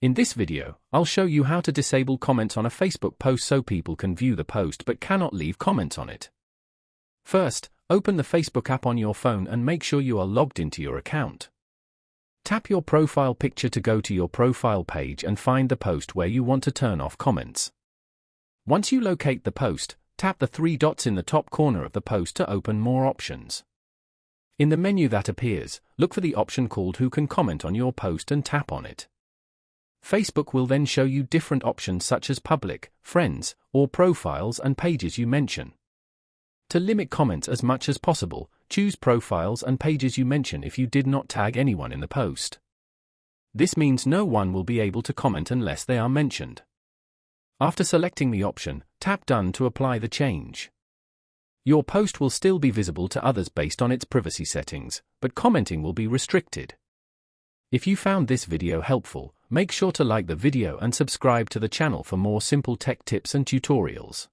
In this video, I'll show you how to disable comments on a Facebook post so people can view the post but cannot leave comments on it. First, open the Facebook app on your phone and make sure you are logged into your account. Tap your profile picture to go to your profile page and find the post where you want to turn off comments. Once you locate the post, tap the three dots in the top corner of the post to open more options. In the menu that appears, look for the option called Who Can Comment on Your Post and tap on it. Facebook will then show you different options such as public, friends, or profiles and pages you mention. To limit comments as much as possible, choose profiles and pages you mention if you did not tag anyone in the post. This means no one will be able to comment unless they are mentioned. After selecting the option, tap Done to apply the change. Your post will still be visible to others based on its privacy settings, but commenting will be restricted. If you found this video helpful, make sure to like the video and subscribe to the channel for more simple tech tips and tutorials.